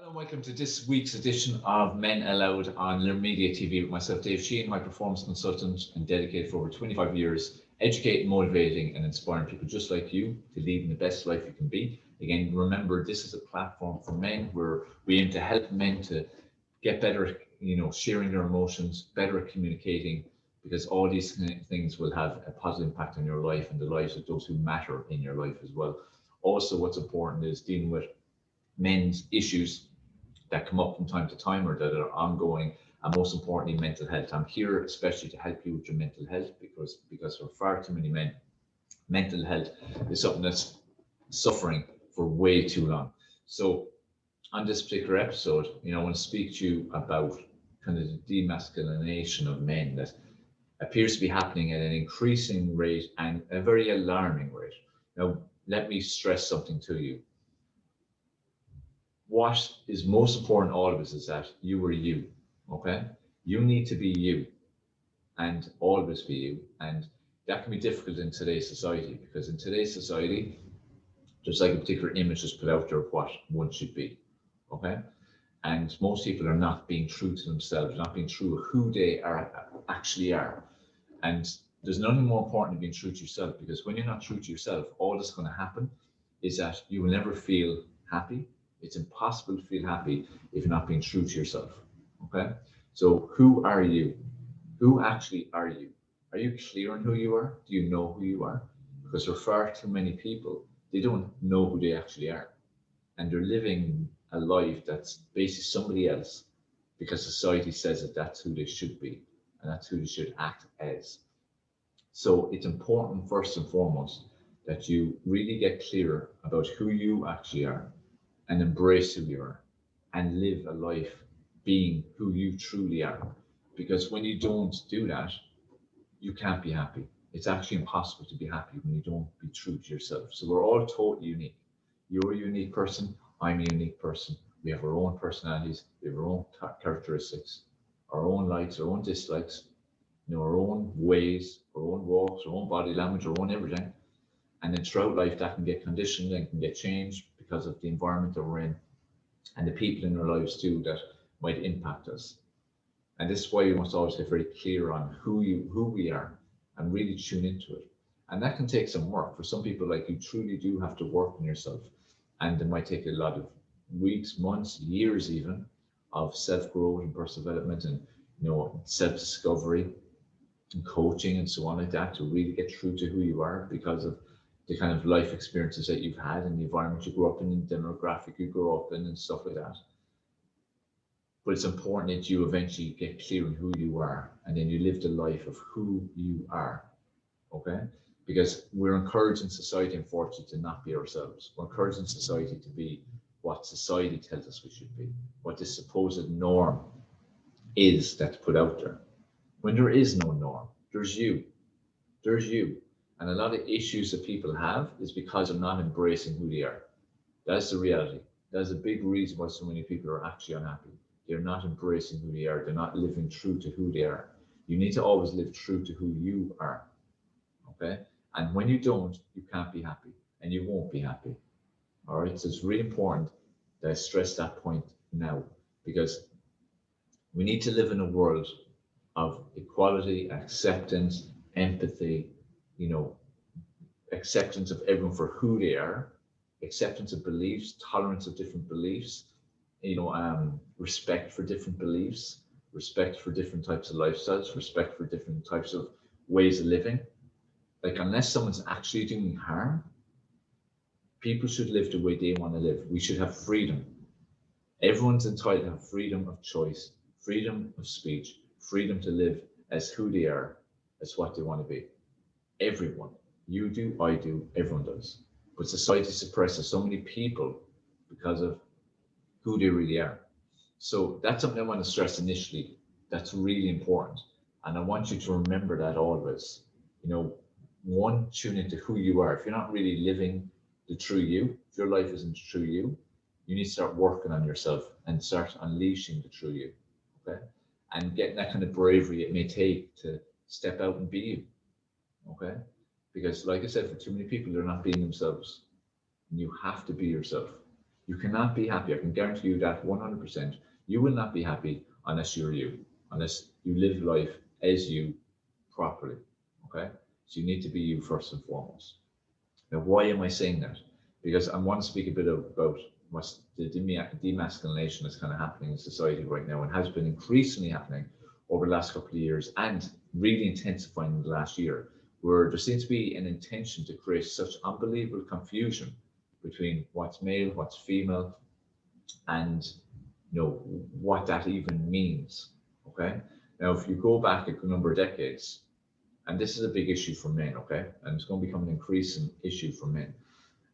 Hello and welcome to this week's edition of Men Aloud on Learn Media TV with myself, Dave Sheahan, high performance consultant and dedicated for over 25 years, educating, motivating and inspiring people just like you to lead in the best life you can be. Again, remember, this is a platform for men where we aim to help men to get better, sharing their emotions, better at communicating, because all these things will have a positive impact on your life and the lives of those who matter in your life as well. Also, what's important is dealing with men's issues that come up from time to time or that are ongoing, and most importantly, mental health. I'm here especially to help you with your mental health because for far too many men, mental health is something that's suffering for way too long. So on this particular episode, I want to speak to you about kind of the demasculination of men that appears to be happening at an increasing rate and a very alarming rate. Now, let me stress something to you. What is most important to all of us is that you are you, okay? You need to be you and always be you. And that can be difficult in today's society because in today's society, there's like a particular image that's put out there of what one should be, okay? And most people are not being true to themselves, not being true to who they actually are. And there's nothing more important than being true to yourself, because when you're not true to yourself, all that's going to happen is that you will never feel happy. It's impossible to feel happy if you're not being true to yourself. Okay. So who are you? Who actually are you? Are you clear on who you are? Do you know who you are? Because for far too many people, they don't know who they actually are. And they're living a life that's basically somebody else because society says that that's who they should be and that's who they should act as. So it's important, first and foremost, that you really get clear about who you actually are and embrace who you are and live a life being who you truly are. Because when you don't do that, you can't be happy. It's actually impossible to be happy when you don't be true to yourself. So we're all totally unique. You're a unique person. I'm a unique person. We have our own personalities. We have our own characteristics, our own likes, our own dislikes, our own ways, our own walks, our own body language, our own everything. And then throughout life, that can get conditioned and can get changed because of the environment that we're in and the people in our lives too that might impact us. And this is why you must always get very clear on who we are and really tune into it. And that can take some work. For some people, like, you truly do have to work on yourself. And it might take a lot of weeks, months, years even of self-growth and personal development and self-discovery and coaching and so on like that to really get true to who you are because of the kind of life experiences that you've had and the environment you grew up in and demographic you grew up in and stuff like that. But it's important that you eventually get clear on who you are and then you live the life of who you are, okay? Because we're encouraged in society, unfortunately, to not be ourselves. We're encouraged in society to be what society tells us we should be, what this supposed norm is that's put out there. When there is no norm, there's you. There's you. And a lot of issues that people have is because they're not embracing who they are. That's the reality. That's a big reason why so many people are actually unhappy. They're not embracing who they are. They're not living true to who they are. You need to always live true to who you are. Okay? And when you don't, you can't be happy and you won't be happy. All right? So it's really important that I stress that point now because we need to live in a world of equality, acceptance, empathy, acceptance of everyone for who they are, acceptance of beliefs, tolerance of different beliefs, respect for different beliefs, respect for different types of lifestyles, respect for different types of ways of living. Like, unless someone's actually doing harm, people should live the way they want to live. We should have freedom. Everyone's entitled to have freedom of choice, freedom of speech, freedom to live as who they are, as what they want to be. Everyone. You do, I do, everyone does. But society suppresses so many people because of who they really are. So that's something I want to stress initially. That's really important. And I want you to remember that always. One, tune into who you are. If you're not really living the true you, if your life isn't true you, you need to start working on yourself and start unleashing the true you. Okay? And getting that kind of bravery it may take to step out and be you. Okay? Because like I said, for too many people, they're not being themselves. And you have to be yourself. You cannot be happy. I can guarantee you that 100%. You will not be happy unless you're you, unless you live life as you properly. Okay? So you need to be you first and foremost. Now, why am I saying that? Because I want to speak a bit about what's the demasculination that's kind of happening in society right now and has been increasingly happening over the last couple of years and really intensifying in the last year, where there seems to be an intention to create such unbelievable confusion between what's male, what's female, and what that even means. Okay. Now, if you go back a number of decades, and this is a big issue for men, okay, and it's going to become an increasing issue for men,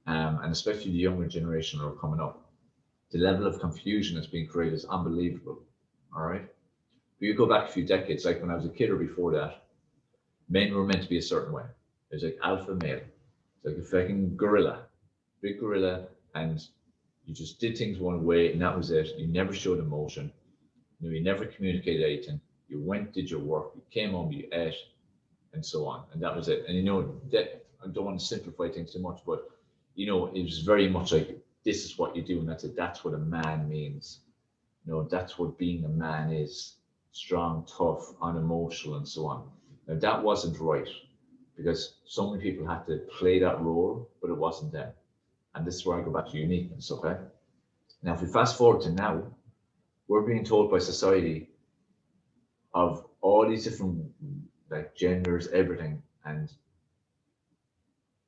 and especially the younger generation that are coming up. The level of confusion that's being created is unbelievable. All right. If you go back a few decades, like when I was a kid or before that, men were meant to be a certain way. It was like alpha male. It's like a fucking gorilla, big gorilla, and you just did things one way, and that was it. You never showed emotion. You never communicated anything. You went, did your work, you came home, you ate, and so on, and that was it. And that I don't want to simplify things too much, but it was very much like this is what you do, and that's it. That's what a man means. That's what being a man is: strong, tough, unemotional, and so on. Now that wasn't right because so many people had to play that role, but it wasn't them. And this is where I go back to uniqueness. Okay. Now, if we fast forward to now, we're being told by society of all these different like genders, everything, and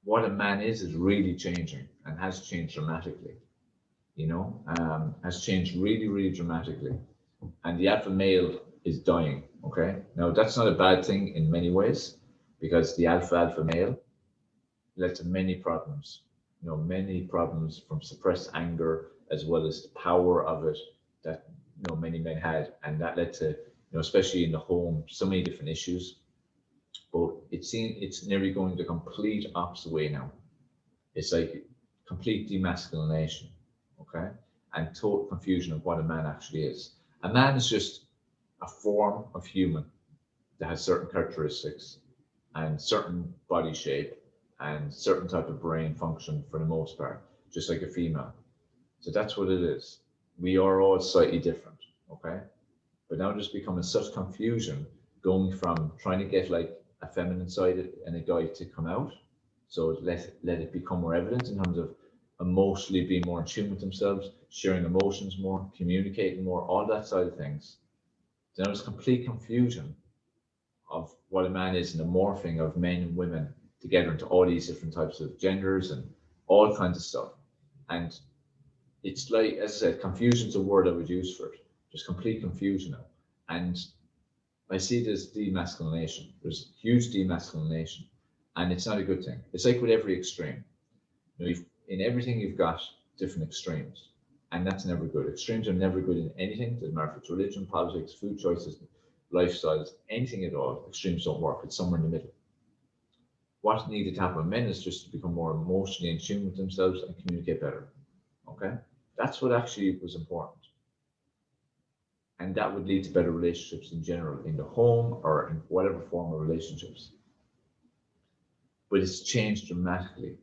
what a man is really changing and has changed dramatically. Has changed really, really dramatically, and the alpha male is dying. Okay, now that's not a bad thing in many ways, because the alpha male led to many problems. Many problems from suppressed anger as well as the power of it that many men had, and that led to especially in the home so many different issues. But it's nearly going the complete opposite way now. It's like complete demasculination, okay, and total confusion of what a man actually is. A man is just a form of human that has certain characteristics and certain body shape and certain type of brain function for the most part, just like a female. So that's what it is. We are all slightly different, okay? But now there's becoming such confusion going from trying to get like a feminine side and a guy to come out. So let it become more evident in terms of emotionally being more in tune with themselves, sharing emotions more, communicating more, all that side of things. Then there's complete confusion of what a man is and the morphing of men and women together into all these different types of genders and all kinds of stuff. And it's like, as I said, confusion's a word I would use for it. There's complete confusion now. And I see this demasculination. There's huge demasculination, and it's not a good thing. It's like with every extreme. In everything, you've got different extremes, and that's never good. Extremes are never good in anything. Doesn't matter if it's religion, politics, food choices, lifestyles, anything at all. Extremes don't work. It's somewhere in the middle. What needed to happen with men is just to become more emotionally in tune with themselves and communicate better. Okay, that's what actually was important. And that would lead to better relationships in general, in the home or in whatever form of relationships. But it's changed dramatically,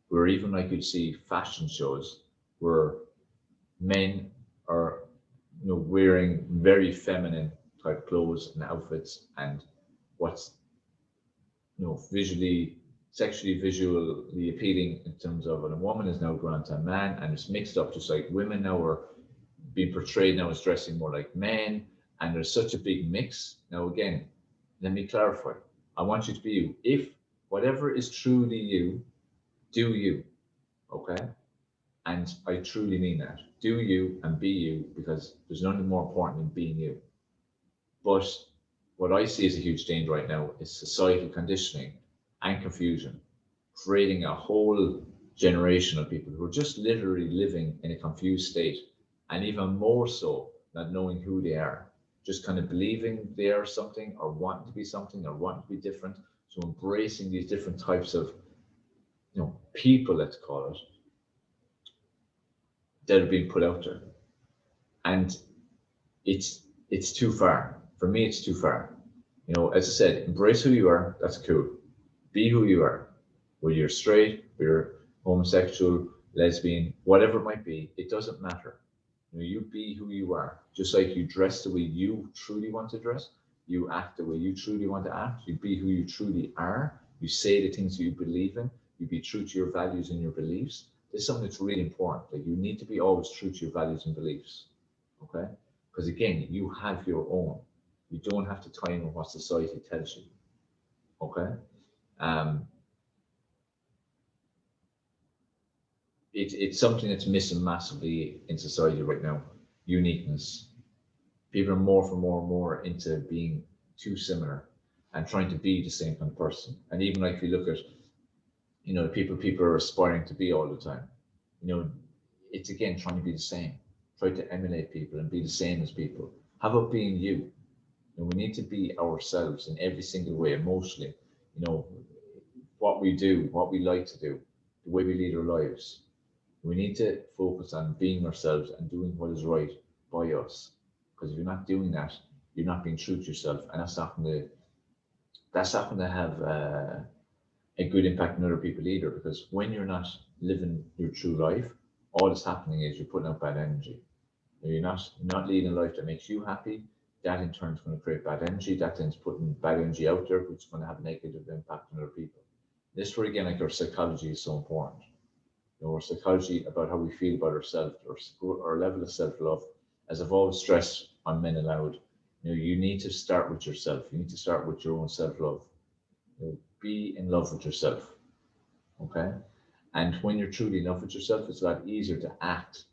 where even like you'd see fashion shows where men are wearing very feminine type clothes and outfits, and what's visually appealing in terms of when a woman is now grown to a man, and it's mixed up, just like women now are being portrayed now as dressing more like men, and there's such a big mix. Now again, let me clarify. I want you to be you. If whatever is truly you, do you, okay? And I truly mean that. Do you and be you, because there's nothing more important than being you. But what I see as a huge danger right now is societal conditioning and confusion, creating a whole generation of people who are just literally living in a confused state, and even more so, not knowing who they are, just kind of believing they are something or wanting to be something or wanting to be different. So embracing these different types of, people, let's call it, that are being put out there. And it's too far. For me, it's too far. As I said, embrace who you are. That's cool. Be who you are. Whether you're straight, whether you're homosexual, lesbian, whatever it might be, it doesn't matter. You be who you are. Just like you dress the way you truly want to dress, you act the way you truly want to act, you be who you truly are, you say the things that you believe in, you be true to your values and your beliefs. This is something that's really important. Like you need to be always true to your values and beliefs. Okay? Because again, you have your own. You don't have to tie in with what society tells you. Okay? Um, it's something that's missing massively in society right now. Uniqueness. People are more into being too similar and trying to be the same kind of person. And even like if you look at, the people are aspiring to be all the time. It's again trying to be the same. Try to emulate people and be the same as people. How about being you? We need to be ourselves in every single way, emotionally. You know, what we do, what we like to do, the way we lead our lives. We need to focus on being ourselves and doing what is right by us. Because if you're not doing that, you're not being true to yourself, and that's not going to have a good impact on other people either. Because when you're not living your true life, all that's happening is you're putting out bad energy. You're not leading a life that makes you happy. That in turn is going to create bad energy. That then is putting bad energy out there, which is going to have a negative impact on other people. This where again, like our psychology is so important. Our psychology about how we feel about ourselves, our level of self-love. As I've always stressed on Men Aloud, you need to start with yourself. You need to start with your own self-love. Be in love with yourself. Okay. And when you're truly in love with yourself, it's a lot easier to act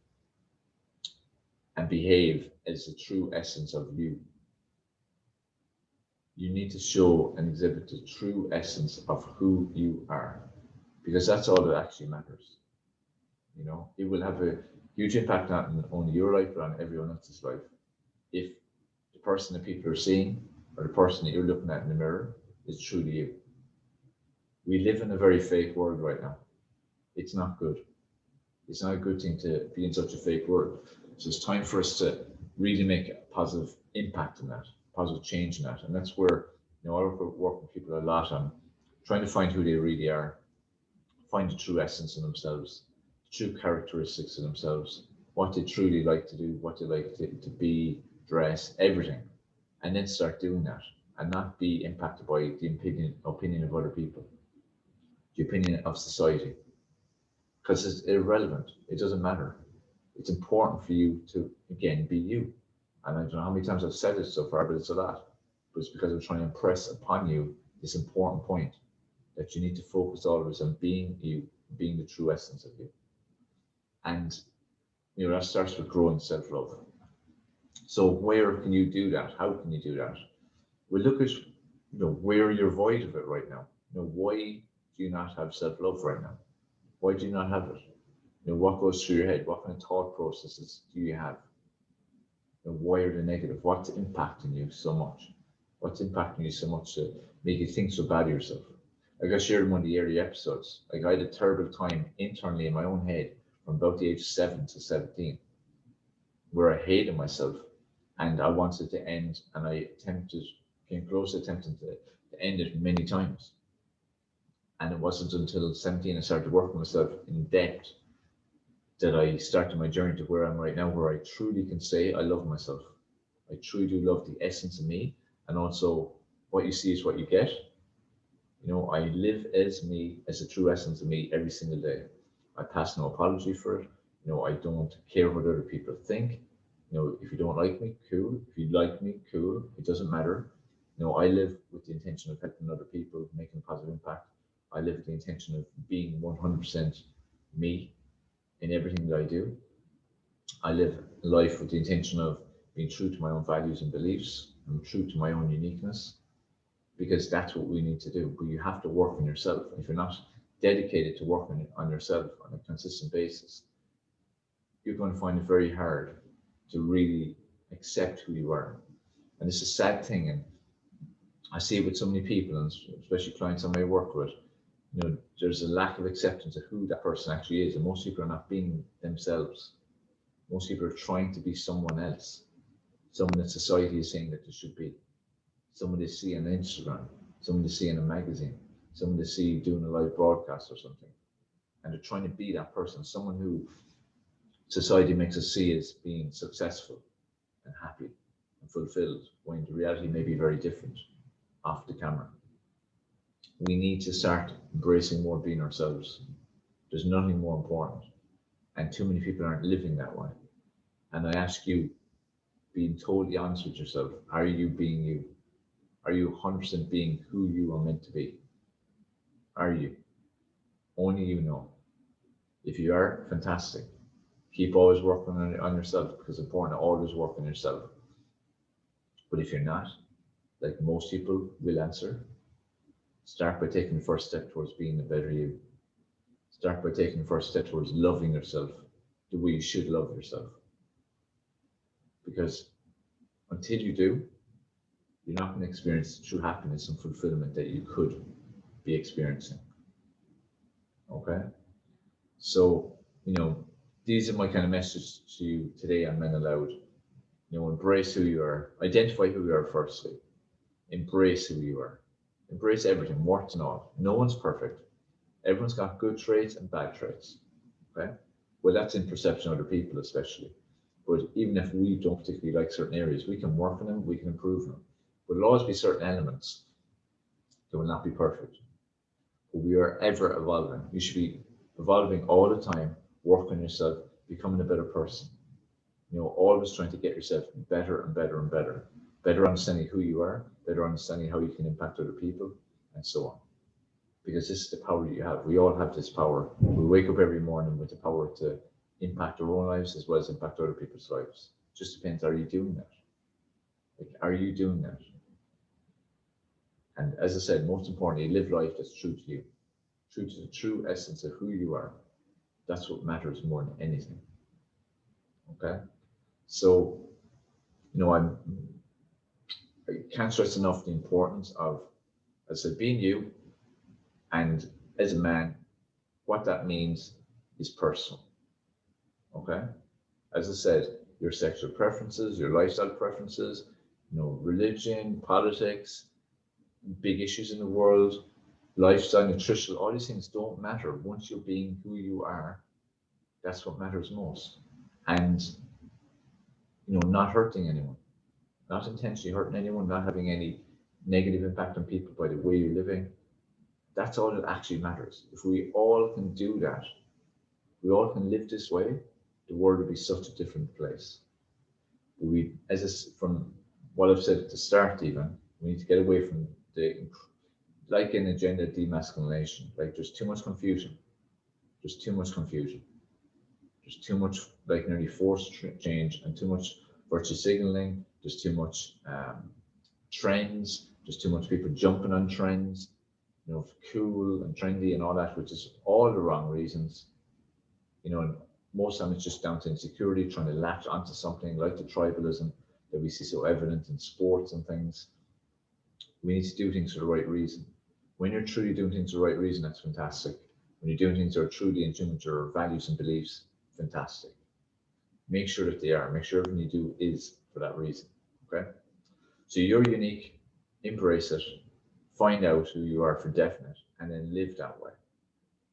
and behave as the true essence of you. You need to show and exhibit the true essence of who you are, because that's all that actually matters. It will have a huge impact not on only your life, but on everyone else's life. If the person that people are seeing or the person that you're looking at in the mirror is truly you. We live in a very fake world right now. It's not good. It's not a good thing to be in such a fake world. So it's time for us to really make a positive impact in that, positive change in that. And that's where, I work with people a lot on trying to find who they really are, find the true essence in themselves, true characteristics of themselves, what they truly like to do, what they like to be, dress, everything, and then start doing that and not be impacted by the opinion of other people, the opinion of society, because it's irrelevant. It doesn't matter. It's important for you to, again, be you. And I don't know how many times I've said it so far, but it's a lot. But it's because I'm trying to impress upon you this important point that you need to focus always on being you, being the true essence of you. And that starts with growing self-love. So where can you do that? How can you do that? We look at where you're void of it right now. Why do you not have self-love right now? Why do you not have it? What goes through your head? What kind of thought processes do you have? Why are they negative? What's impacting you so much? What's impacting you so much to make you think so bad of yourself? Like I shared in one of the early episodes, like I had a terrible time internally in my own head from about the age 7 to 17, where I hated myself and I wanted to end, and I came close to attempting to end it many times. And it wasn't until 17 I started working myself in depth that I started my journey to where I'm right now, where I truly can say I love myself. I truly do love the essence of me, and also what you see is what you get. I live as me, as the true essence of me every single day. I pass no apology for it. I don't care what other people think. If you don't like me, cool. If you like me, cool. It doesn't matter. I live with the intention of helping other people, making a positive impact. I live with the intention of being 100% me in everything that I do. I live life with the intention of being true to my own values and beliefs. I'm true to my own uniqueness, because that's what we need to do. But you have to work on yourself. If you're not dedicated to working on yourself on a consistent basis, you're going to find it very hard to really accept who you are. And it's a sad thing. And I see it with so many people, and especially clients I may work with. There's a lack of acceptance of who that person actually is. And most people are not being themselves. Most people are trying to be someone else, someone that society is saying that they should be, someone they see on Instagram, someone they see in a magazine, someone they see doing a live broadcast or something. and they're trying to be that person, someone who society makes us see as being successful and happy and fulfilled, when the reality may be very different off the camera. We need to start embracing more being ourselves. There's nothing more important, and too many people aren't living that way. And I ask you, being totally honest with yourself, are you being you? Are you 100% being who you are meant to be? Are you? Only you know. If you are, fantastic. Keep always working on yourself, because it's important to always work on yourself. But if you're not, like most people will answer, start by taking the first step towards being a better you. Start by taking the first step towards loving yourself the way you should love yourself. Because until you do, you're not going to experience true happiness and fulfillment that you could be experiencing. Okay? So, these are my kind of message to you today on Men Aloud. Embrace who you are. Identify who you are firstly. Embrace who you are. Embrace everything, warts and all. No one's perfect. Everyone's got good traits and bad traits. Okay? Well, that's in perception of other people especially. But even if we don't particularly like certain areas, we can work on them, we can improve them. But there'll always be certain elements that will not be perfect. But we are ever evolving. You should be evolving all the time, work on yourself, becoming a better person. Always trying to get yourself better and better and better. Better understanding who you are, better understanding how you can impact other people, and so on. Because this is the power you have. We all have this power. We wake up every morning with the power to impact our own lives as well as impact other people's lives. It just depends, are you doing that? Are you doing that? And as I said, most importantly, live life that's true to you, true to the true essence of who you are. That's what matters more than anything. Okay? So, I can't stress enough the importance of, as I said, being you, and as a man, what that means is personal. Okay? As I said, your sexual preferences, your lifestyle preferences, religion, politics, big issues in the world, lifestyle, nutrition, all these things don't matter. Once you're being who you are, that's what matters most. And, not hurting anyone, not intentionally hurting anyone, not having any negative impact on people by the way you're living. That's all that actually matters. If we all can do that, we all can live this way, the world would be such a different place. From what I've said at the start even, we need to get away from like an agenda demasculination. Like there's too much confusion. There's too much confusion. There's too much nearly forced change and too much virtue signaling. There's too much trends. There's too much people jumping on trends, cool and trendy and all that, which is all the wrong reasons. And most of them it's just down to insecurity, trying to latch onto something like the tribalism that we see so evident in sports and things. We need to do things for the right reason. When you're truly doing things for the right reason, that's fantastic. When you're doing things that are truly in tune with your values and beliefs, fantastic. Make sure that they are. Make sure everything you do is for that reason. Okay? So you're unique. Embrace it. Find out who you are for definite, and then live that way.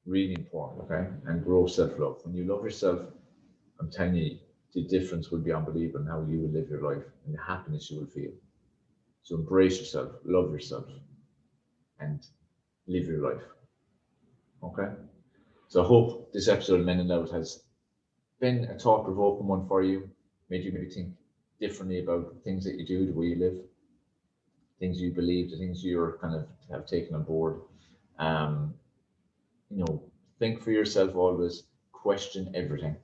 Really important, okay? And grow self-love. When you love yourself, I'm telling you, the difference will be unbelievable in how you will live your life and the happiness you will feel. So embrace yourself, love yourself, and live your life. Okay? So I hope this episode of Men Aloud has been a thought-provoking one for you, made you maybe think differently about things that you do, the way you live, things you believe, the things you're kind of have taken on board. Think for yourself always, question everything.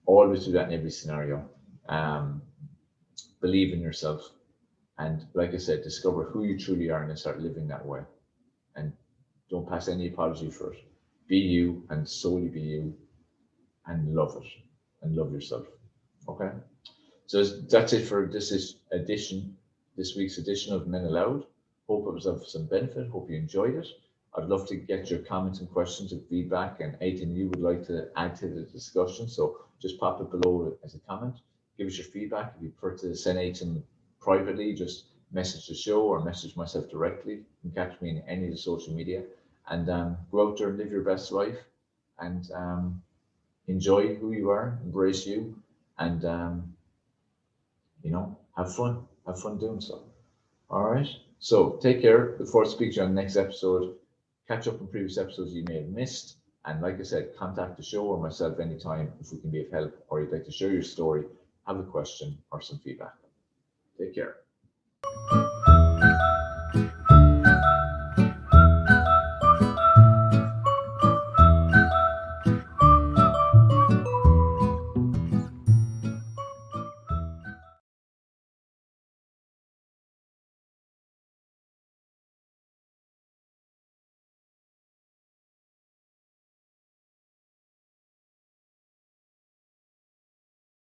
Always do that in every scenario. Believe in yourself. And like I said, discover who you truly are and then start living that way. And don't pass any apology for it. Be you and solely be you and love it and love yourself. Okay? So that's it for this week's edition of Men Aloud. Hope it was of some benefit. Hope you enjoyed it. I'd love to get your comments and questions and feedback and anything you would like to add to the discussion. So just pop it below as a comment. Give us your feedback. If you prefer to send anything privately, just message the show or message myself directly. You can catch me in any of the social media. And go out there and live your best life and enjoy who you are, embrace you, and have fun. Have fun doing so. All right. So take care. Look forward to speaking to you on the next episode. Catch up on previous episodes you may have missed. And like I said, contact the show or myself anytime if we can be of help, or you'd like to share your story, have a question, or some feedback. Take care.